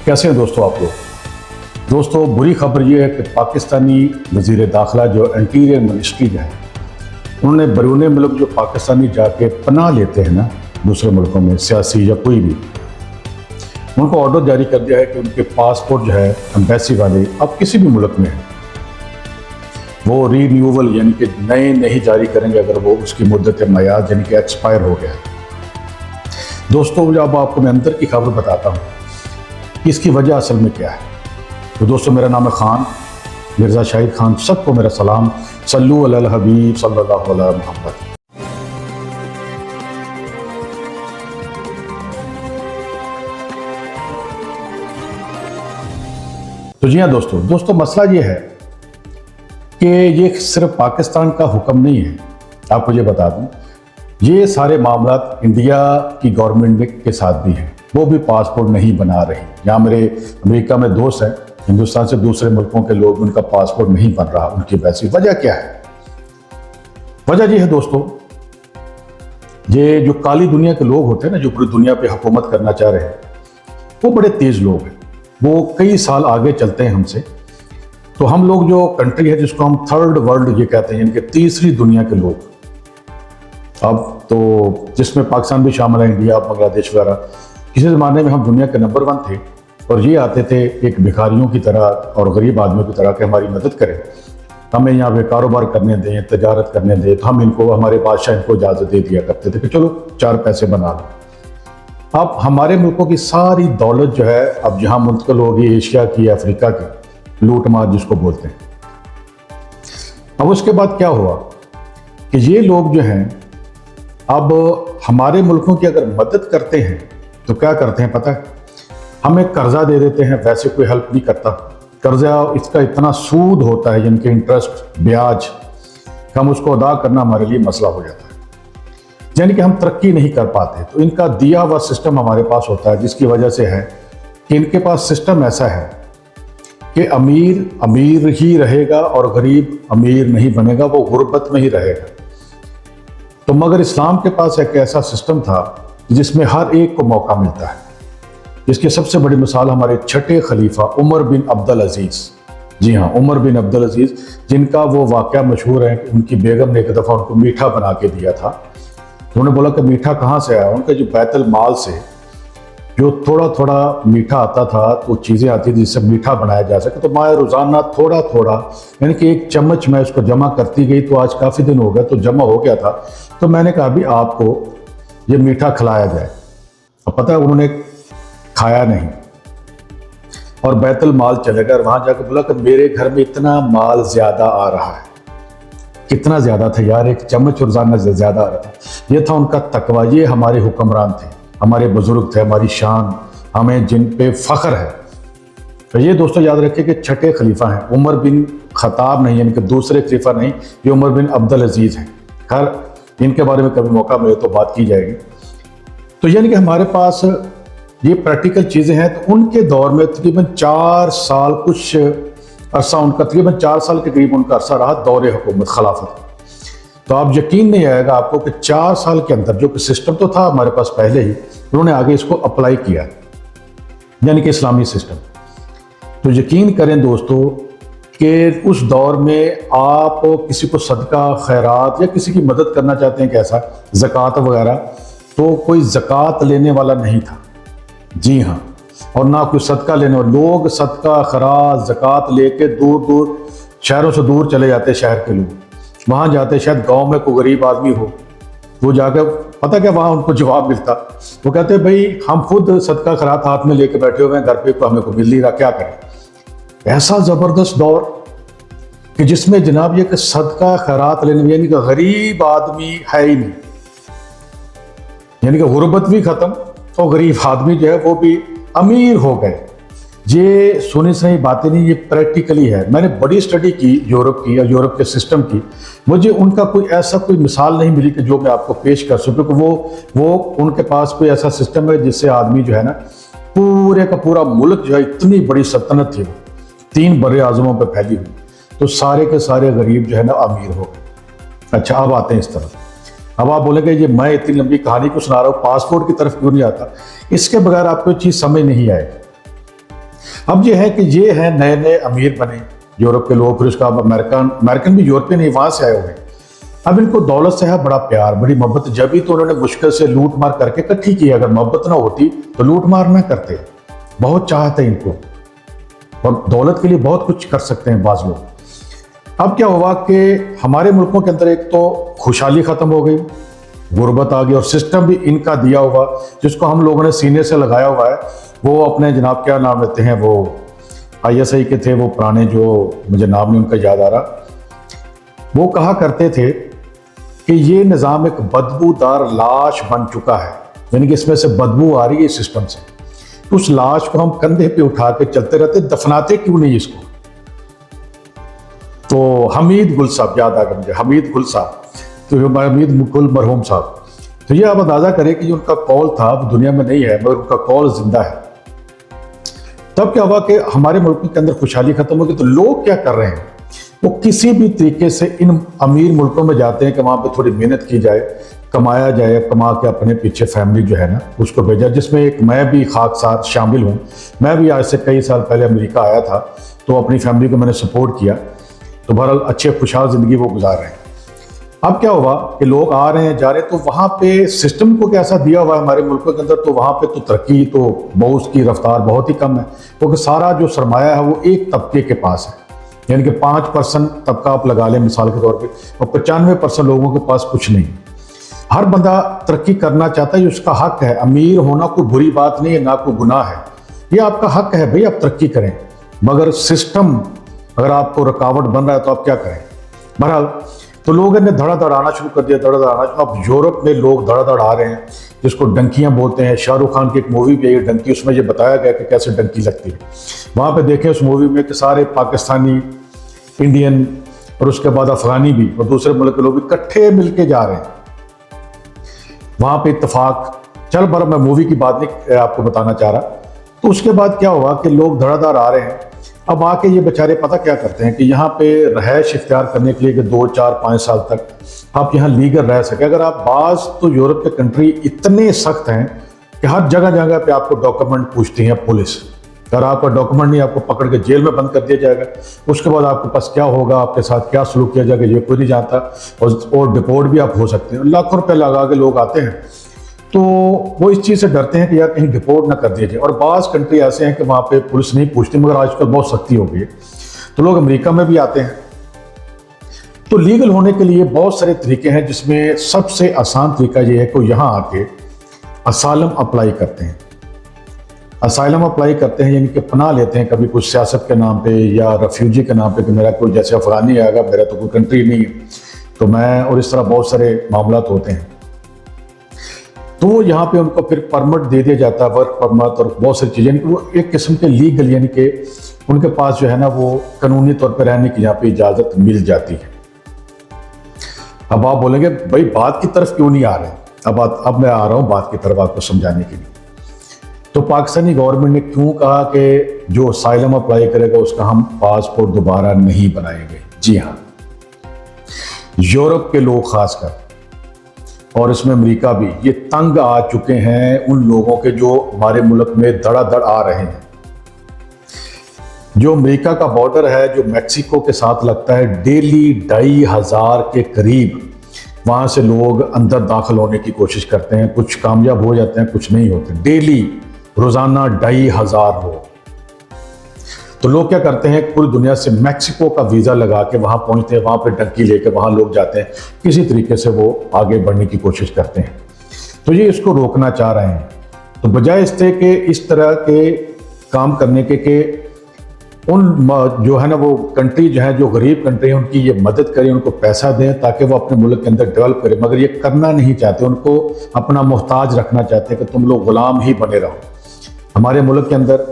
कैसे हैं दोस्तों आप लोग। दोस्तों बुरी खबर ये है कि पाकिस्तानी वज़ीर दाखिला जो इंटीरियर मिनिस्ट्री है, उन्होंने बैरून मुल्क जो पाकिस्तानी जाके पनाह लेते हैं ना दूसरे मुल्कों में, सियासी या कोई भी, उनको ऑर्डर जारी कर दिया है कि उनके पासपोर्ट जो है एम्बेसी वाले अब किसी भी मुल्क में है वो रीन्यूअल यानी कि नए नहीं जारी करेंगे अगर वो उसकी मुद्दत मयाद यानी कि एक्सपायर हो गया। दोस्तों जब आपको मैं अंदर की खबर बताता हूँ कि इसकी वजह असल में क्या है, तो दोस्तों मेरा नाम है खान मिर्ज़ा शाहिद खान। सबको मेरा सलाम। सल्लु अलल हबीब सल्लल्लाहु अलैहि मुहम्मद। तो जी हाँ दोस्तों मसला ये है कि ये सिर्फ पाकिस्तान का हुक्म नहीं है। आपको ये बता दूं, ये सारे मामला इंडिया की गवर्नमेंट के साथ भी हैं। वो भी पासपोर्ट नहीं बना रही। यहाँ मेरे अमेरिका में दोस्त हैं, हिंदुस्तान से दूसरे मुल्कों के लोग, उनका पासपोर्ट नहीं बन रहा उनकी वैसी। वजह क्या है? वजह ये है दोस्तों, ये जो काली दुनिया के लोग होते हैं ना, जो पूरी दुनिया पे हुकूमत करना चाह रहे हैं, वो बड़े तेज लोग हैं। वो कई साल आगे चलते हैं हमसे। तो हम लोग जो कंट्री है जिसको हम थर्ड वर्ल्ड ये कहते हैं, यानी कि तीसरी दुनिया के लोग, अब तो जिसमें पाकिस्तान भी शामिल है, इंडिया बांग्लादेश वगैरह, किसी ज़माने में हम दुनिया के नंबर 1 थे और ये आते थे एक भिखारियों की तरह और गरीब आदमियों की तरह कि हमारी मदद करें, हमें यहाँ पे कारोबार करने दें, तजारत करने दें। तो हम इनको, हमारे बादशाह इनको इजाज़त दे दिया करते थे कि चलो 4 पैसे बना लो। अब हमारे मुल्कों की सारी दौलत जो है अब जहाँ मुंतकिल होगी एशिया की, अफ्रीका की, लूट मार जिसको बोलते हैं। अब उसके बाद क्या हुआ कि ये लोग जो हैं अब हमारे मुल्कों की अगर मदद करते हैं तो क्या करते हैं पता है? हमें कर्जा दे देते हैं, वैसे कोई हेल्प नहीं करता। कर्जा इसका इतना सूद होता है, यानी कि इंटरेस्ट, ब्याज, हम उसको अदा करना हमारे लिए मसला हो जाता है, यानी कि हम तरक्की नहीं कर पाते। तो इनका दिया हुआ सिस्टम हमारे पास होता है, जिसकी वजह से है कि इनके पास सिस्टम ऐसा है कि अमीर अमीर ही रहेगा और गरीब अमीर नहीं बनेगा, वो गुर्बत में ही रहेगा। तो मगर इस्लाम के पास एक ऐसा सिस्टम था जिसमें हर एक को मौका मिलता है। इसकी सबसे बड़ी मिसाल हमारे छठे खलीफा उमर बिन अब्दुल अजीज़। जी हाँ, उमर बिन अब्दुल अजीज़, जिनका वो वाक़या मशहूर है कि उनकी बेगम ने एक दफ़ा उनको मीठा बना के दिया था। तो उन्होंने बोला कि मीठा कहाँ से आया? उनके जो बैतुल माल से जो थोड़ा थोड़ा मीठा आता था, तो चीज़ें आती थी जिससे मीठा बनाया जा सके। तो मैं रोज़ाना थोड़ा थोड़ा, यानी कि 1 चम्मच मैं उसको जमा करती गई। तो आज काफ़ी दिन हो गए तो जमा हो गया था। तो मैंने कहा अभी आपको ये मीठा खिलाया जाए। अब पता है उन्होंने खाया नहीं और बैतुल माल चले गए। वहाँ जाकर बोला कि मेरे घर में इतना माल ज़्यादा आ रहा है। कितना ज़्यादा था यार? 1 चम्मच रोज़ाना ज़्यादा आ रहा था। ये था उनका तकवा। ये हमारे हुक्मरान थे, हमारे बुजुर्ग थे, हमारी शान, हमें जिन पे फ़ख्र है। तो ये दोस्तों याद रखें कि छठे खलीफा हैं, उमर बिन खत्ताब नहीं, यानी कि दूसरे खलीफा नहीं, ये उमर बिन अब्दुल अजीज़ हैं। खैर इनके बारे में कभी मौका मिले तो बात की जाएगी। तो यानी कि हमारे पास ये प्रैक्टिकल चीज़ें हैं। तो उनके दौर में तकरीबन 4 साल कुछ अरसा, उनका तकरीबन 4 साल के करीब उनका अरसा रहा दौरे हुकूमत खिलाफत। तो आप यकीन नहीं आएगा आपको कि 4 साल के अंदर जो कि सिस्टम तो था हमारे पास पहले ही, उन्होंने आगे इसको अप्लाई किया, यानी कि इस्लामी सिस्टम। तो यकीन करें दोस्तों कि उस दौर में आप किसी को सदका, खैरात या किसी की मदद करना चाहते हैं, कैसा ज़कात वगैरह, तो कोई ज़कात लेने वाला नहीं था। जी हाँ, और ना कोई सदका लेने वाले। लोग सदका, खैरात, ज़कात लेके दूर दूर शहरों से दूर चले जाते, शहर के लोग वहाँ जाते। शायद गांव में कोई गरीब आदमी हो, वो जाकर पता क्या वहाँ उनको जवाब मिलता, वो कहते भाई हम खुद सदका खैरात हाथ में लेके बैठे हुए हैं घर पे, तो हमें को मिल नहीं रहा, क्या करें। ऐसा ज़बरदस्त दौर कि जिसमें जनाब ये कि सदका खैरात लेने, यानी कि गरीब आदमी है ही नहीं, यानी कि गुर्बत भी ख़त्म और गरीब आदमी जो है वो भी अमीर हो गए। ये सुनी सही बातें नहीं, ये प्रैक्टिकली है। मैंने बड़ी स्टडी की यूरोप की और यूरोप के सिस्टम की, मुझे उनका कोई ऐसा कोई मिसाल नहीं मिली कि जो मैं आपको पेश कर सकूं कि वो उनके पास कोई ऐसा सिस्टम है जिससे आदमी जो है ना, पूरे का पूरा मुल्क जो है, इतनी बड़ी सल्तनत थी वो 3 बड़े आज़मों पर फैली हुई, तो सारे के सारे गरीब जो है ना अमीर हो गए। अच्छा अब आते हैं इस तरफ। अब आप बोलेंगे ये मैं इतनी लंबी कहानी को सुना रहा हूँ, पासपोर्ट की तरफ क्यों नहीं आता? इसके बगैर आपको चीज़ समझ नहीं आएगी। अब ये है कि ये है नए नए अमीर बने यूरोप के लोग, फिर उसका अमेरिकन भी यूरोपियन नहीं, वहां से आए हुए। अब इनको दौलत से है बड़ा प्यार, बड़ी मोहब्बत, जब भी तो उन्होंने मुश्किल से लूट मार करके इकट्ठी की। अगर मोहब्बत ना होती तो लूट मार ना करते। बहुत चाहते हैं इनको, और दौलत के लिए बहुत कुछ कर सकते हैं बाज लोग। अब क्या हुआ कि हमारे मुल्कों के अंदर एक तो खुशहाली खत्म हो गई, गुर्बत आ गई, और सिस्टम भी इनका दिया हुआ जिसको हम लोगों ने सीने से लगाया हुआ है। वो अपने जनाब क्या नाम लेते हैं, वो ISI के थे वो पुराने, जो मुझे नाम नहीं उनका याद आ रहा, वो कहा करते थे कि ये निज़ाम एक बदबूदार लाश बन चुका है, यानी कि इसमें से बदबू आ रही है इस सिस्टम से। तो उस लाश को हम कंधे पे उठा के चलते रहते, दफनाते क्यों नहीं इसको। तो हमीद गुल साहब याद आ गया मुझे, हमीद गुल साहब, तो हमीद गुल मरहूम साहब, तो ये आप अंदाजा करें कि जो उनका कॉल था वो दुनिया में नहीं है, मगर उनका कॉल जिंदा है। तब क्या हुआ कि हमारे मुल्क के अंदर खुशहाली खत्म हो गई। तो लोग क्या कर रहे हैं, वो किसी भी तरीके से इन अमीर मुल्कों में जाते हैं कि वहां पे थोड़ी मेहनत की जाए, कमाया जाए, कमा के अपने पीछे फैमिली जो है ना उसको भेजा, जिसमें एक मैं भी खाकसार शामिल हूँ। मैं भी आज से कई साल पहले अमेरिका आया था, तो अपनी फैमिली को मैंने सपोर्ट किया, तो बहरहाल अच्छे खुशहाल जिंदगी वो गुजार रहे हैं। अब क्या हुआ कि लोग आ रहे हैं जा रहे हैं, तो वहाँ पे सिस्टम को कैसा दिया हुआ है हमारे मुल्कों के अंदर, तो वहाँ पे तो तरक्की तो बहुत, उसकी रफ्तार बहुत ही कम है, क्योंकि सारा जो सरमाया है वो एक तबके के पास है। यानी कि 5% तबका आप लगा लें मिसाल के तौर पे, और 95% लोगों के पास कुछ नहीं। हर बंदा तरक्की करना चाहता है, ये उसका हक है। अमीर होना कोई बुरी बात नहीं है, ना कोई गुनाह है, ये आपका हक है भाई, आप तरक्की करें। मगर सिस्टम अगर आपको रुकावट बन रहा है तो आप क्या करें। बहरहाल तो लोगों ने धड़ाधड़ आना शुरू कर दिया, धड़ाधड़ आना। अब यूरोप में लोग धड़ाधड़ आ रहे हैं, जिसको डंकियां बोलते हैं। शाहरुख खान की एक मूवी भी है डंकी, उसमें ये बताया गया कि कैसे डंकी लगती है। वहाँ पे देखें उस मूवी में कि सारे पाकिस्तानी, इंडियन और उसके बाद अफगानी भी और दूसरे मुल्क के लोग इकट्ठे मिलके जा रहे हैं वहाँ पे इत्तेफाक। चल बर मैं मूवी की बात नहीं आपको बताना चाह रहा। तो उसके बाद क्या हुआ कि लोग धड़ाधड़ आ रहे हैं। अब आके ये बेचारे पता क्या करते हैं कि यहाँ पे रहायश इख्तियार करने के लिए कि 2, 4, 5 साल तक आप यहाँ लीगल रह सके। अगर आप बाज तो यूरोप के कंट्री इतने सख्त हैं कि हर जगह जगह पे आपको डॉक्यूमेंट पूछती है पुलिस। अगर आपका डॉक्यूमेंट नहीं, आपको पकड़ के जेल में बंद कर दिया जाएगा। उसके बाद आपके पास क्या होगा, आपके साथ क्या सलूक किया जाएगा, ये कोई नहीं जानता। और डिपोर्ट भी आप हो सकते हैं। लाखों रुपये लगा के लोग आते हैं, तो वो इस चीज़ से डरते हैं कि यार कहीं डिपोर्ट ना कर दिया जाए। और बाज़ कंट्री ऐसे हैं कि वहाँ पे पुलिस नहीं पूछती, मगर आजकल बहुत सख्ती हो गई है, तो लोग अमेरिका में भी आते हैं। तो लीगल होने के लिए बहुत सारे तरीके हैं, जिसमें सबसे आसान तरीका ये है कि यहाँ आके असाइलम अप्लाई करते हैं। असाइलम अप्लाई करते हैं यानी कि पनाह लेते हैं, कभी कुछ सियासत के नाम पे या रेफ्यूजी के नाम पे कि मेरा कोई जैसे अफगानी आएगा, मेरा तो कोई कंट्री नहीं है तो मैं, और इस तरह बहुत सारे मामला होते हैं। तो यहाँ पे उनको फिर परमिट दे दिया जाता है, वर्क परमिट और बहुत सारी चीज़ें, वो एक किस्म के लीगल, यानी कि उनके पास जो है ना वो कानूनी तौर पर रहने की यहाँ पे इजाज़त मिल जाती है। अब आप बोलेंगे भाई बात की तरफ क्यों नहीं आ रहे। अब मैं आ रहा हूँ बात की तरफ आपको समझाने के लिए। तो पाकिस्तानी गवर्नमेंट ने क्यों कहा कि जो असाइलम अप्लाई करेगा उसका हम पासपोर्ट दोबारा नहीं बनाएंगे। जी हाँ, यूरोप के लोग खासकर और इसमें अमेरिका भी, ये तंग आ चुके हैं उन लोगों के जो हमारे मुल्क में धड़ाधड़ आ रहे हैं। जो अमेरिका का बॉर्डर है जो मैक्सिको के साथ लगता है, डेली 2,500 के करीब वहाँ से लोग अंदर दाखिल होने की कोशिश करते हैं। कुछ कामयाब हो जाते हैं, कुछ नहीं होते। डेली रोज़ाना 2,500 लोग। तो लोग क्या करते हैं, पूरी दुनिया से मैक्सिको का वीज़ा लगा के वहाँ पहुँचते हैं, वहाँ पे डंकी लेकर वहाँ लोग जाते हैं, किसी तरीके से वो आगे बढ़ने की कोशिश करते हैं। तो ये इसको रोकना चाह रहे हैं। तो बजाय इससे कि इस तरह के काम करने के उन जो है ना वो कंट्री जो है, जो गरीब कंट्री है, उनकी ये मदद करें, उनको पैसा दें ताकि वो अपने मुल्क के अंदर डेवलप करें, मगर ये करना नहीं चाहते। उनको अपना मोहताज रखना चाहते हैं कि तुम लोग गुलाम ही बने रहो। हमारे मुल्क के अंदर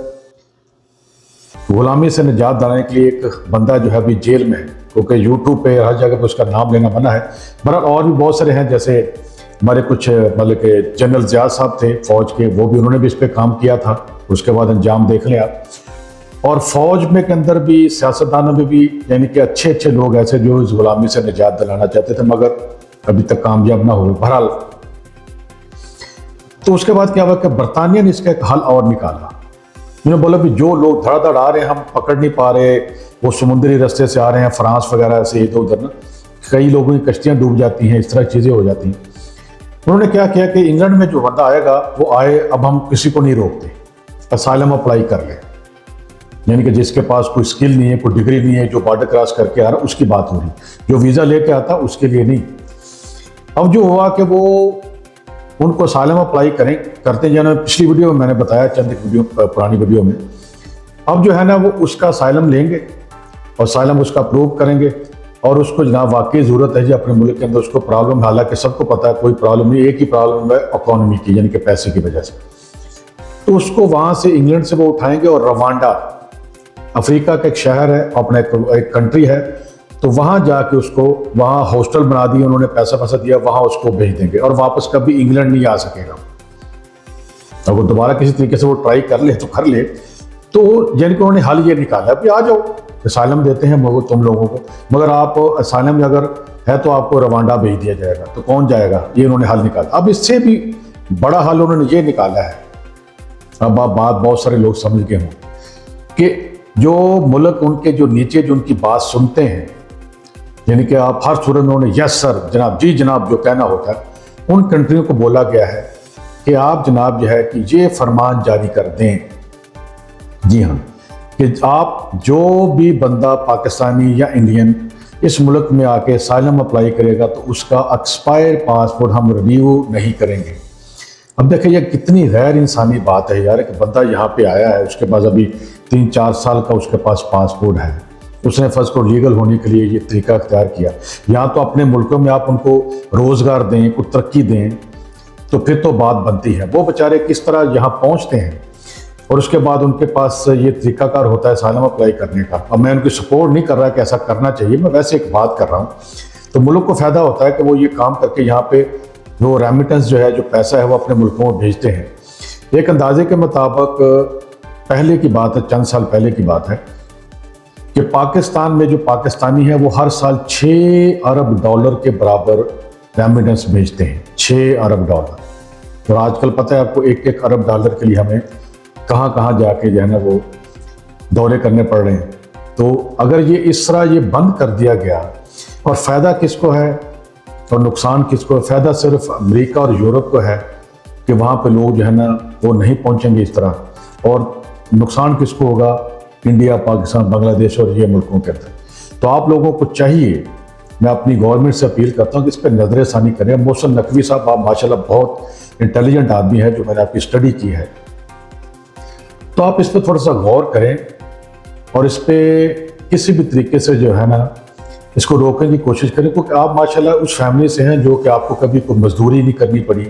गुलामी से निजात दिलाने के लिए एक बंदा जो है अभी जेल में है, क्योंकि यूट्यूब पे हर जगह पे उसका नाम लेना मना है। बहरहाल और भी बहुत सारे हैं, जैसे हमारे कुछ मतलब के जनरल ज़िया साहब थे फौज के, वो भी उन्होंने भी इस पर काम किया था। उसके बाद अंजाम देख लें आप। और फौज में के अंदर भी, सियासतदानों में भी, यानी कि अच्छे अच्छे लोग ऐसे जो इस गुलामी से निजात दिलाना चाहते थे, मगर अभी तक कामयाब ना हुए। बहरहाल तो उसके बाद क्या हुआ कि बरतानिया ने इसका एक हल और निकाला। उन्होंने बोला भी जो लोग धड़ाधड़ आ रहे हैं हम पकड़ नहीं पा रहे, वो समुद्री रास्ते से आ रहे हैं फ्रांस वगैरह से इधर उधर ना, कई लोगों की कश्तियाँ डूब जाती हैं, इस तरह चीज़ें हो जाती हैं। उन्होंने क्या किया कि इंग्लैंड में जो बंदा आएगा वो आए, अब हम किसी को नहीं रोकते, असाइलम अप्लाई कर ले, यानी कि जिसके पास कोई स्किल नहीं है, कोई डिग्री नहीं है, जो बॉर्डर क्रॉस करके आ रहा है उसकी बात हो रही, जो वीज़ा लेके आता उसके लिए नहीं। अब जो हुआ कि वो उनको असाइलम अप्लाई करते जाना, पिछली वीडियो में मैंने बताया, चंद एक वीडियो पुरानी वीडियो में। अब जो है ना वो उसका असाइलम लेंगे और असाइलम उसका अप्रूव करेंगे और उसको जनाब वाकई ज़रूरत है जी अपने मुल्क के अंदर, उसको प्रॉब्लम, हालांकि सबको पता है कोई प्रॉब्लम नहीं, एक ही प्रॉब्लम है इकॉनमी की, यानी कि पैसे की वजह से। तो उसको वहाँ से इंग्लैंड से वो उठाएंगे और रवांडा, अफ्रीका का एक शहर है, अपना एक कंट्री है, तो वहाँ जाके उसको वहाँ हॉस्टल बना दिए उन्होंने, पैसा दिया, वहाँ उसको भेज देंगे और वापस कभी इंग्लैंड नहीं आ सकेगा। अगर दोबारा किसी तरीके से वो ट्राई कर ले तो कर ले। तो यानी कि उन्होंने हल ये निकाला भी आ जाओ, असाइलम देते हैं मगर तुम लोगों को, मगर आप असाइलम अगर है तो आपको रवांडा भेज दिया जाएगा। तो कौन जाएगा, ये उन्होंने हल निकाला। अब इससे भी बड़ा हल उन्होंने ये निकाला है, अब आप बात बहुत सारे लोग समझ गए हों कि जो मुल्क उनके जो नीचे जो उनकी बात सुनते हैं, यानी कि आप हर सूरत में उन्हें यस सर जनाब, जी जनाब जो कहना होता है, उन कंट्रियों को बोला गया है कि आप जनाब जो है कि ये फरमान जारी कर दें, जी हाँ, कि आप जो भी बंदा पाकिस्तानी या इंडियन इस मुल्क में आके असाइलम अप्लाई करेगा तो उसका एक्सपायर पासपोर्ट हम रिन्यू नहीं करेंगे। अब देखिए ये कितनी गैर इंसानी बात है यार, कि बंदा यहाँ पे आया है, उसके पास अभी 3-4 साल का उसके पास पासपोर्ट है, उसने फर्स्ट को लीगल होने के लिए ये तरीका अख्तियार किया। यहाँ तो अपने मुल्कों में आप उनको रोज़गार दें, कुछ तरक्की दें, तो फिर तो बात बनती है। वो बेचारे किस तरह यहाँ पहुँचते हैं और उसके बाद उनके पास ये तरीकाकार होता है असाइलम अप्लाई करने का। अब मैं उनकी सपोर्ट नहीं कर रहा कि ऐसा करना चाहिए, मैं वैसे एक बात कर रहा हूँ। तो मुल्क को फ़ायदा होता है कि वो ये काम करके यहाँ पे वो रेमिटेंस जो है, जो पैसा है वो अपने मुल्कों में भेजते हैं। एक अंदाजे के मुताबिक पहले की बात है, चंद साल पहले की बात है, कि पाकिस्तान में जो पाकिस्तानी है वो हर साल $6 अरब के बराबर रेमिटेंस भेजते हैं, $6 अरब। और आजकल पता है आपको, 1-1 अरब डॉलर के लिए हमें कहाँ कहाँ जाके जो है ना वो दौरे करने पड़ रहे हैं। तो अगर ये इस तरह ये बंद कर दिया गया, और फ़ायदा किसको है और नुकसान किसको है? फ़ायदा सिर्फ अमेरिका और यूरोप को है कि वहाँ पे लोग जो है ना वो नहीं पहुँचेंगे इस तरह, और नुकसान किसको होगा? इंडिया, पाकिस्तान, बांग्लादेश और ये मुल्कों के अंदर। तो आप लोगों को चाहिए, मैं अपनी गवर्नमेंट से अपील करता हूँ कि इस पर नज़रसानी करें। मोहसिन नकवी साहब, आप माशाल्लाह बहुत इंटेलिजेंट आदमी है, जो मैंने आपकी स्टडी की है, तो आप इस पर थोड़ा सा गौर करें और इस पर किसी भी तरीके से जो है ना इसको रोकने की कोशिश करें, क्योंकि आप माशाल्लाह उस फैमिली से हैं जो कि आपको कभी कोई मजदूरी नहीं करनी पड़ी,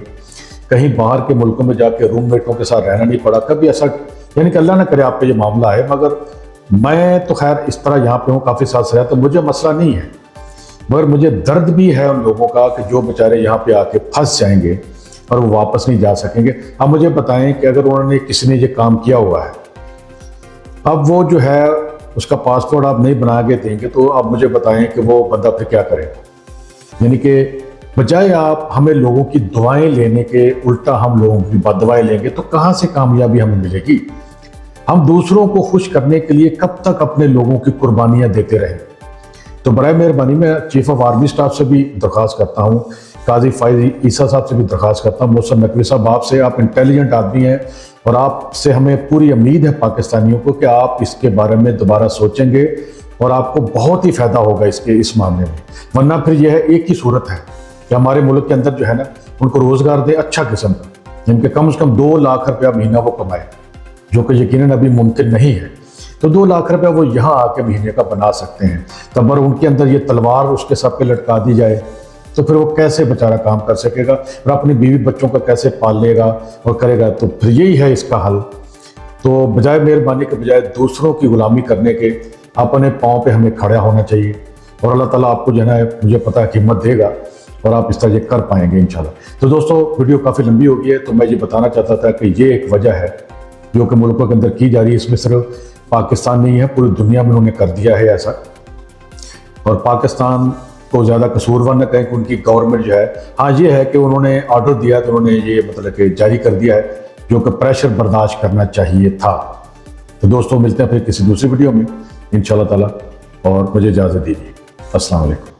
कहीं बाहर के मुल्कों में जाके रूममेटों के साथ रहना नहीं पड़ा, कभी ऐसा, यानी कि अल्लाह ना करे आप पे ये मामला है। मगर मैं तो खैर इस तरह यहाँ पे हूँ, काफ़ी साल से रहा, तो मुझे मसला नहीं है, मगर मुझे दर्द भी है उन लोगों का कि जो बेचारे यहाँ पे आके फंस जाएंगे और वो वापस नहीं जा सकेंगे। अब मुझे बताएं कि अगर उन्होंने, किसी ने ये काम किया हुआ है, अब वो जो है उसका पासपोर्ट आप नहीं बना के देंगे, तो आप मुझे बताएं कि वो बंदा फिर क्या करेगा। यानी कि बजाय आप हमें लोगों की दुआएं लेने के, उल्टा हम लोगों की बददुआएं लेंगे, तो कहाँ से कामयाबी हमें मिलेगी? हम दूसरों को खुश करने के लिए कब तक अपने लोगों की कुर्बानियां देते रहें? तो बराए मेहरबानी मैं चीफ ऑफ आर्मी स्टाफ से भी दरख्वास्त करता हूँ, काजी फाइज ईसा साहब से भी दरख्वास्त करता हूँ, मोहसिन नकवी साहब आपसे, आप इंटेलिजेंट आदमी हैं और आपसे हमें पूरी उम्मीद है पाकिस्तानियों को कि आप इसके बारे में दोबारा सोचेंगे और आपको बहुत ही फ़ायदा होगा इस मामले में। वरना फिर यह है, एक ही सूरत है कि हमारे मुल्क के अंदर जो है ना उनको रोज़गार दे अच्छा किस्म का, जिनके कम से कम 2 लाख रुपया महीना वो कमाए, जो कि यकीनन अभी मुमकिन नहीं है। तो 2 लाख रुपया वो यहाँ आके महीने का बना सकते हैं। तब अगर उनके अंदर ये तलवार उसके सर पे लटका दी जाए तो फिर वो कैसे बेचारा काम कर सकेगा और अपनी बीवी बच्चों का कैसे पाल लेगा और करेगा? तो फिर यही है इसका हल। तो बजाय मेहरबानी के बजाय दूसरों की गुलामी करने के अपने पाँव पे हमें खड़ा होना चाहिए, और अल्लाह ताला आपको जो है मुझे पता है कि हिम्मत देगा और आप इस तरह ये कर पाएंगे इंशाल्लाह। तो दोस्तों वीडियो काफ़ी लंबी हो गई है, तो मैं ये बताना चाहता था कि ये एक वजह है जो कि मुल्कों के अंदर की जा रही है। इसमें सिर्फ पाकिस्तान नहीं है, पूरी दुनिया में उन्होंने कर दिया है ऐसा। और पाकिस्तान को ज़्यादा कसूरवार न कहें कि उनकी गवर्नमेंट जो है, हाँ ये है कि उन्होंने ऑर्डर दिया तो उन्होंने ये मतलब कि जारी कर दिया है, जो कि प्रेशर बर्दाश्त करना चाहिए था। तो दोस्तों मिलते हैं फिर किसी दूसरी वीडियो में इंशाल्लाह ताला, और मुझे इजाज़त दीजिए। अस्सलाम वालेकुम।